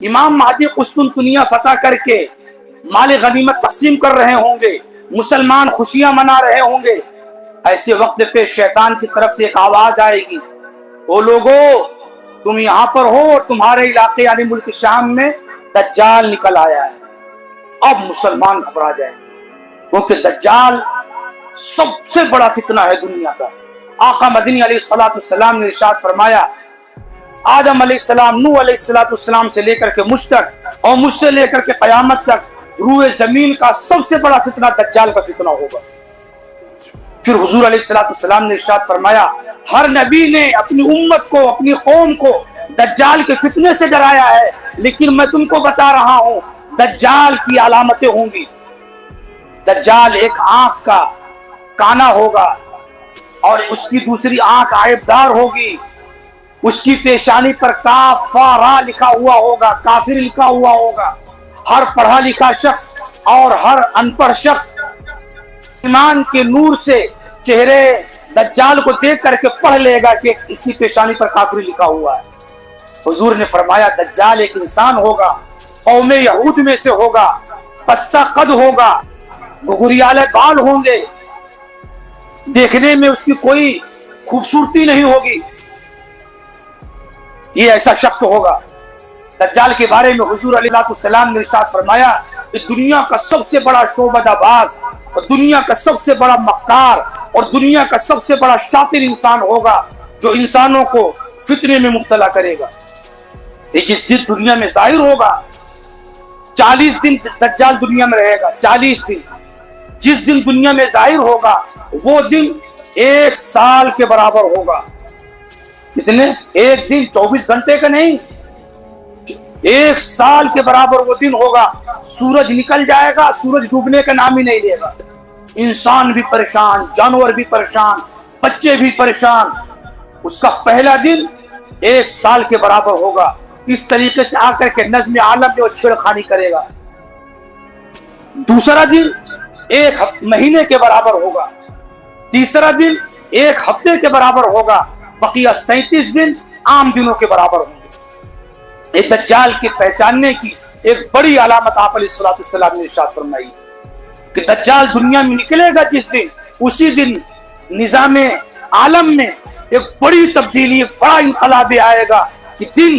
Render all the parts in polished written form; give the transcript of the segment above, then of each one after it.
امام مہدی قسطنطنیہ فتح کر کے مال غنیمت تقسیم کر رہے ہوں گے، مسلمان خوشیاں منا رہے ہوں گے، ایسے وقت پہ شیطان کی طرف سے ایک آواز آئے گی، او لوگو تم یہاں پر ہو، تمہارے علاقے یعنی ملک شام میں دجال نکل آیا ہے۔ اب مسلمان گھبرا جائیں گے، کیونکہ دجال سب سے بڑا فتنہ ہے دنیا کا۔ آقا مدنی علیہ السلام نے ارشاد فرمایا، آدم علیہ السلام، نوح علیہ السلام سے لے کر کے مجھ تک اور مجھ سے لے کر کے قیامت تک روئے زمین کا سب سے بڑا فتنہ دجال کا فتنہ ہوگا۔ پھر حضور علیہ السلام نے ارشاد فرمایا، ہر نبی نے اپنی امت کو، اپنی قوم کو دجال کے فتنے سے ڈرایا ہے، لیکن میں تم کو بتا رہا ہوں دجال کی علامتیں ہوں گی۔ دجال ایک آنکھ کا کانا ہوگا اور اس کی دوسری آنکھ عیب دار ہوگی، اس کی پیشانی پر کاف فا را لکھا ہوا ہوگا، کافر لکھا ہوا ہوگا۔ ہر پڑھا لکھا شخص اور ہر ان پڑھ شخص ایمان کے نور سے چہرے دجال کو دیکھ کر کے پڑھ لے گا کہ اس کی پیشانی پر کافر لکھا ہوا ہے۔ حضور نے فرمایا دجال ایک انسان ہوگا، قوم یہود میں سے ہوگا، پستہ قد ہوگا، گھگریالے بال ہوں گے، دیکھنے میں اس کی کوئی خوبصورتی نہیں ہوگی، یہ ایسا شخص ہوگا۔ دجال کے بارے میں حضور علیہ السلام نے ارشاد فرمایا کہ دنیا کا سب سے بڑا شعبدہ باز اور دنیا کا سب سے بڑا مکار اور دنیا کا سب سے بڑا شاطر انسان ہوگا جو انسانوں کو فتنے میں مبتلا کرے گا۔ یہ جس دن دنیا میں ظاہر ہوگا، 40 دن دجال دنیا میں رہے گا، 40 دن، جس دن دنیا میں ظاہر ہوگا وہ دن 1 سال کے برابر ہوگا۔ کتنے؟ ایک دن 24 گھنٹے کا نہیں، 1 سال کے برابر وہ دن ہوگا۔ سورج نکل جائے گا، سورج ڈوبنے کا نام ہی نہیں لے گا، انسان بھی پریشان، جانور بھی پریشان، بچے بھی پریشان۔ اس کا پہلا دن 1 سال کے برابر ہوگا۔ اس طریقے سے آ کر کے نظم عالم میں وہ چھیڑخانی کرے گا۔ دوسرا دن 1 مہینے کے برابر ہوگا، تیسرا دن 1 ہفتے کے برابر ہوگا، بقیہ 37 دن عام دنوں کے برابر ہوں گے۔ یہ دجال کے پہچاننے کی ایک بڑی علامت آپ علیہ السلام نے ارشاد فرمائی کہ دجال دنیا میں نکلے گا جس دن، اسی دن نظام عالم میں ایک بڑی تبدیلی، ایک بڑا انقلاب آئے گا کہ دن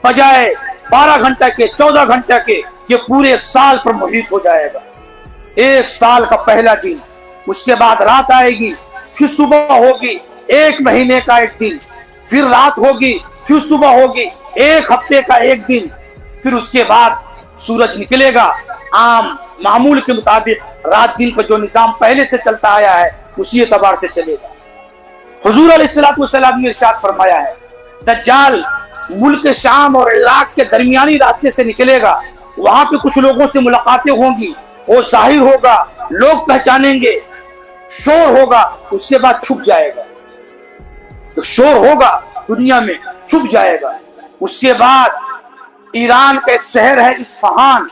بجائے 12 گھنٹہ کے، 14 گھنٹہ کے، یہ پورے 1 سال پر محیط ہو جائے گا۔ 1 سال کا پہلا دن، اس کے بعد رات آئے گی، پھر صبح ہوگی، 1 مہینے کا 1 دن، پھر رات ہوگی، پھر صبح ہوگی، 1 ہفتے کا 1 دن، پھر اس کے بعد سورج نکلے گا۔ عام معمول کے مطابق رات دن کا جو نظام پہلے سے چلتا آیا ہے اسی اعتبار سے چلے گا۔ حضور علیہ السلام نے ارشاد فرمایا ہے دجال ملک شام اور عراق کے درمیانی راستے سے نکلے گا، وہاں پہ کچھ لوگوں سے ملاقاتیں ہوں گی، وہ ظاہر ہوگا، لوگ پہچانیں گے، شور ہوگا، اس کے بعد چھپ جائے گا۔ شور ہوگا دنیا میں، چھپ جائے گا۔ اس کے بعد ایران کا ایک شہر ہے اصفہان،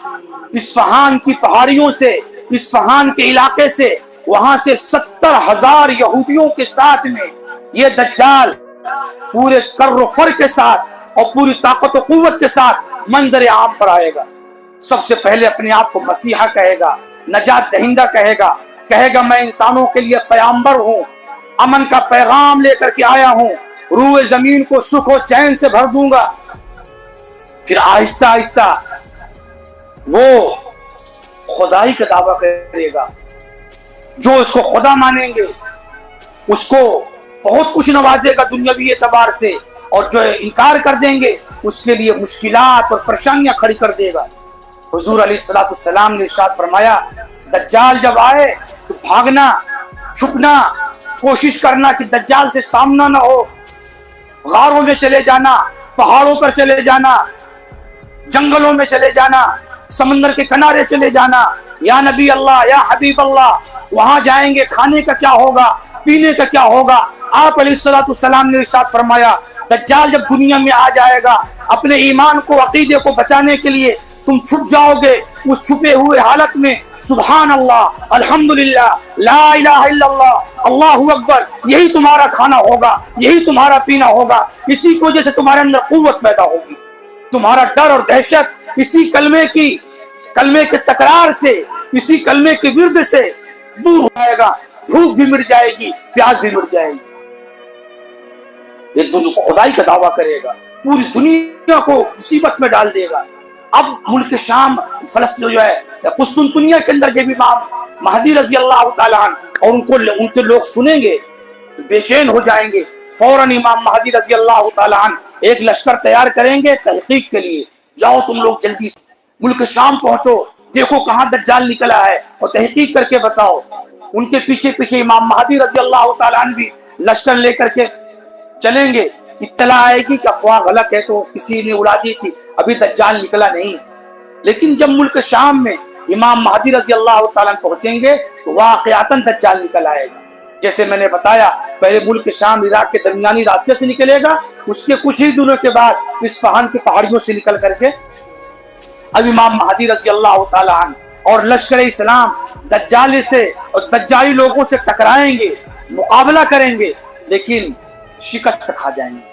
اصفہان کی پہاڑیوں سے، اصفہان کے علاقے سے، وہاں سے 70,000 یہودیوں کے ساتھ میں یہ دجال پورے کر و فر کے ساتھ اور پوری طاقت و قوت کے ساتھ منظر عام پر آئے گا۔ سب سے پہلے اپنے آپ کو مسیحا کہے گا، نجات دہندہ کہے گا، کہے گا میں انسانوں کے لیے پیغمبر ہوں، امن کا پیغام لے کر کے آیا ہوں، روئے زمین کو سکھ و چین سے بھر دوں گا۔ پھر آہستہ آہستہ وہ خدائی کا دعویٰ کرے گا، جو اس کو خدا مانیں گے اس کو بہت کچھ نوازے گا دنیاوی اعتبار سے، اور جو انکار کر دیں گے اس کے لیے مشکلات اور پریشانیاں کھڑی کر دے گا۔ حضور علیہ السلام نے ارشاد فرمایا دجال جب آئے تو بھاگنا، چھپنا، کوشش کرنا کہ دجال سے سامنا نہ ہو، غاروں میں چلے جانا، پہاڑوں پر چلے جانا، جنگلوں میں چلے جانا، سمندر کے کنارے چلے جانا۔ یا نبی اللہ، یا حبیب اللہ، وہاں جائیں گے کھانے کا کیا ہوگا، پینے کا کیا ہوگا؟ آپ علیہ السلام نے ارشاد فرمایا دجال جب دنیا میں آ جائے گا، اپنے ایمان کو، عقیدے کو بچانے کے لیے تم چھپ جاؤ گے، اس چھپے ہوئے حالت میں سبحان اللہ، الحمدللہ، لا الہ الا اللہ، اللہ اکبر، یہی تمہارا کھانا ہوگا، یہی تمہارا پینا ہوگا، اسی کی وجہ سے تمہارے اندر قوت پیدا ہوگی۔ تمہارا ڈر اور دہشت اسی کلمے کے تکرار سے، اسی کلمے کے ورد سے دور ہو جائے گا، بھوک بھی مٹ جائے گی، پیاس بھی مٹ جائے گی۔ ایک خدائی کا دعویٰ کرے گا، پوری دنیا کو مصیبت میں ڈال دے گا۔ اب ملک شام فلسطین جو ہے قسطنطنیہ کے اندر جب امام مہدی رضی اللہ تعالیٰ عنہ اور ان کے لوگ سنیں گے بے چین ہو جائیں گے، فوراً امام مہدی رضی اللہ تعالیٰ عنہ ایک لشکر تیار کریں گے تحقیق کے لیے، جاؤ تم لوگ جلدی سے ملک شام پہنچو، دیکھو کہاں دجال نکلا ہے اور تحقیق کر کے بتاؤ۔ ان کے پیچھے پیچھے امام مہدی رضی اللہ تعالیٰ عنہ بھی لشکر لے کر کے چلیں گے۔ اطلاع آئے گی کہ افواہ غلط ہے تو کسی نے اڑا دی تھی، ابھی دجال نکلا نہیں۔ لیکن جب ملک شام میں امام مہدی رضی اللہ تعالیٰ پہنچیں گے تو واقعاتاً دجال نکل آئے گا۔ جیسے میں نے بتایا پہلے ملک شام عراق کے درمیانی راستے سے نکلے گا، اس کے کچھ ہی دنوں کے بعد اصفہان کی پہاڑیوں سے نکل کر کے اب امام مہدی رضی اللہ تعالیٰ عنہ اور لشکر اسلام دجال سے اور دجالی لوگوں سے ٹکرائیں گے، مقابلہ کریں گے، لیکن شکست کھا جائیں گے۔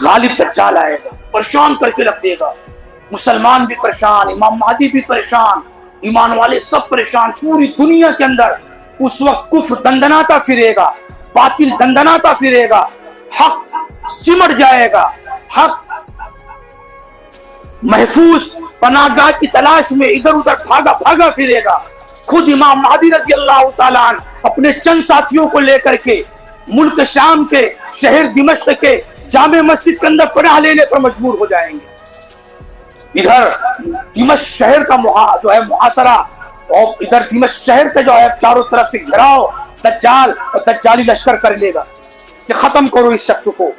غالب دجال آئے گا، پریشان کر کے رکھ دے گا، مسلمان بھی پریشان، امام مہدی بھی پریشان، ایمان والے سب پریشان۔ پوری دنیا کے اندر اس وقت کفر دندناتا پھرے گا، باطل دندناتا پھرے گا، حق سمٹ جائے گا، حق محفوظ پناہگاہ کی تلاش میں ادھر ادھر بھاگا پھرے گا۔ خود امام مہدی رضی اللہ تعالیٰ عنہ اپنے چند ساتھیوں کو لے کر کے ملک شام کے شہر دمشق کے جامع مسجد کے اندر پناہ لینے پر مجبور ہو جائیں گے۔ ادھر دمشق شہر کا جو ہے محاصرہ، اور ادھر دمشق شہر کے جو ہے چاروں طرف سے گھراؤ دجال اور دجالی لشکر کر لے گا کہ ختم کرو اس شخص کو،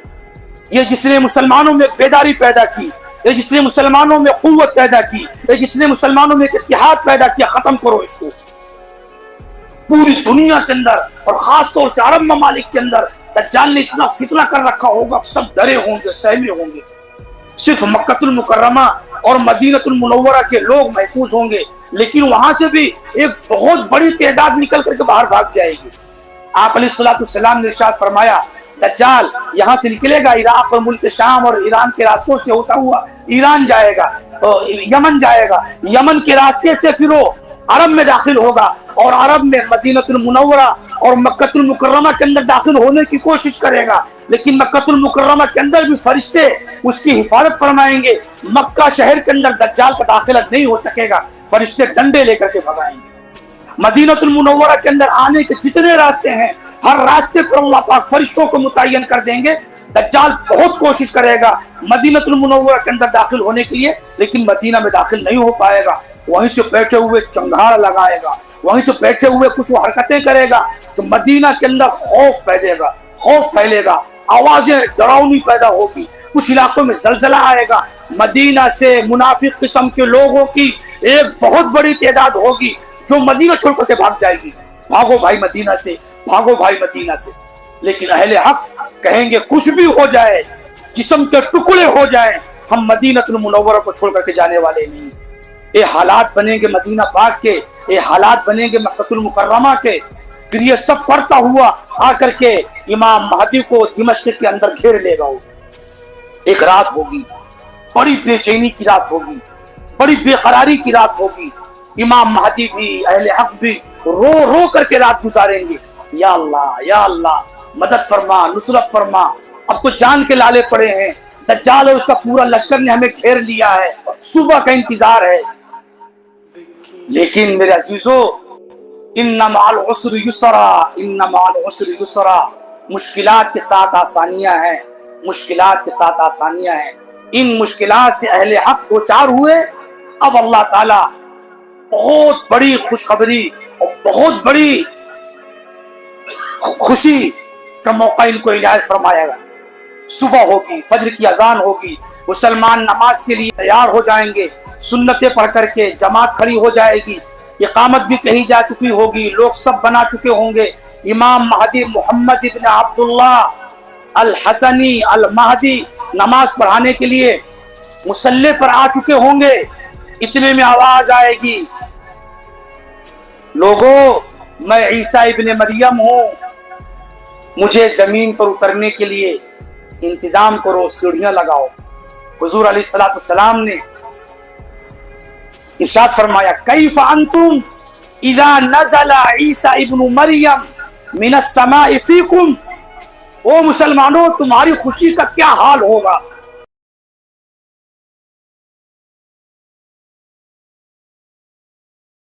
یہ جس نے مسلمانوں میں بیداری پیدا کی، یہ جس نے مسلمانوں میں قوت پیدا کی، یہ جس نے مسلمانوں میں اتحاد پیدا کیا، ختم کرو اس کو۔ پوری دنیا کے اندر اور خاص طور سے عرب ممالک کے اندر دجال نے اتنا فتنہ کر رکھا ہوگا، سب ڈرے ہوں گے، سہمے ہوں گے۔ صرف مکہ المکرمہ اور مدینہ المنورہ کے لوگ محفوظ ہوں گے، لیکن وہاں سے بھی ایک بہت بڑی تعداد نکل کر کے باہر بھاگ جائے گی۔ آپ علیہ السلام نے ارشاد فرمایا دجال یہاں سے نکلے گا، عراق اور ملک شام اور ایران کے راستوں سے ہوتا ہوا ایران جائے گا، یمن جائے گا، یمن کے راستے سے پھر وہ عرب میں داخل ہوگا، اور عرب میں مدینہ المنورہ اور مکہ المکرمہ کے اندر داخل ہونے کی کوشش کرے گا، لیکن مکہ المکرمہ کے اندر بھی فرشتے اس کی حفاظت فرمائیں گے۔ مکہ شہر کے اندر دجال کا داخلہ نہیں ہو سکے گا، فرشتے ڈنڈے لے کر کے بھگائیں گے۔ مدینہ المنورہ کے اندر آنے کے جتنے راستے ہیں، ہر راستے پر اللہ پاک فرشتوں کو متعین کر دیں گے۔ دجال بہت کوشش کرے گا مدینہ المنورہ کے اندر داخل ہونے کے لیے، لیکن مدینہ میں داخل نہیں ہو پائے گا، وہیں سے بیٹھے ہوئے چنگھاڑ لگائے گا، وہیں سے بیٹھے ہوئے کچھ حرکتیں کرے گا تو مدینہ کے اندر خوف پھیلے گا، آوازیں ڈراؤنی پیدا ہوگی، کچھ علاقوں میں زلزلہ آئے گا، مدینہ سے منافق قسم کے لوگوں کی ایک بہت بڑی تعداد ہوگی جو مدینہ چھوڑ کر کے بھاگ جائے گی، بھاگو بھائی مدینہ سے، بھاگو بھائی مدینہ سے۔ لیکن اہل حق کہیں گے کچھ بھی ہو جائے، جسم کے ٹکڑے ہو جائیں، ہم مدینہ المنورہ کو چھوڑ کر کے جانے والے نہیں۔ یہ حالات بنیں گے مدینہ پاک کے، یہ حالات بنیں گے مکہ المکرمہ کے، پھر یہ سب پڑھتا ہوا آ کر کے امام مہدی کو دمشق کے اندر گھیر لے گا۔ ایک رات ہوگی، بڑی بے چینی کی رات ہوگی، بڑی بے قراری کی رات ہوگی، امام مہدی بھی اہل حق بھی رو رو کر کے رات گزاریں گے، یا اللہ یا اللہ مدد فرما، نصرت فرما، اب تو جان کے لالے پڑے ہیں، دجال اور اس کا پورا لشکر نے ہمیں گھیر لیا ہے، صبح کا انتظار ہے۔ لیکن میرے عزیزو، ان مع العسر یسرا، ان مع العسر یسرا، مشکلات کے ساتھ آسانیاں ہیں، مشکلات کے ساتھ آسانیاں ہیں۔ ان مشکلات سے اہل حق دو چار ہوئے، اب اللہ تعالی بہت بڑی خوشخبری اور بہت بڑی خوشی کا موقع ان کو عنایت فرمایا گا۔ صبح ہوگی، فجر کی اذان ہوگی، مسلمان نماز کے لیے تیار ہو جائیں گے، سنتیں پڑھ کر کے جماعت کھڑی ہو جائے گی، اقامت بھی کہی جا چکی ہوگی، لوگ سب بنا چکے ہوں گے۔ امام مہدی محمد ابن عبداللہ الحسنی المہدی نماز پڑھانے کے لیے مصلی پر آ چکے ہوں گے۔ اتنے میں آواز آئے گی، لوگوں میں عیسیٰ ابن مریم ہوں، مجھے زمین پر اترنے کے لیے انتظام کرو، سیڑھیاں لگاؤ۔ حضور علیہ الصلوۃ والسلام نے ارشاد فرمایا کیف انتم اذا نزل عیسی ابن مریم من السماء فیکم، او مسلمانوں تمہاری خوشی کا کیا حال ہوگا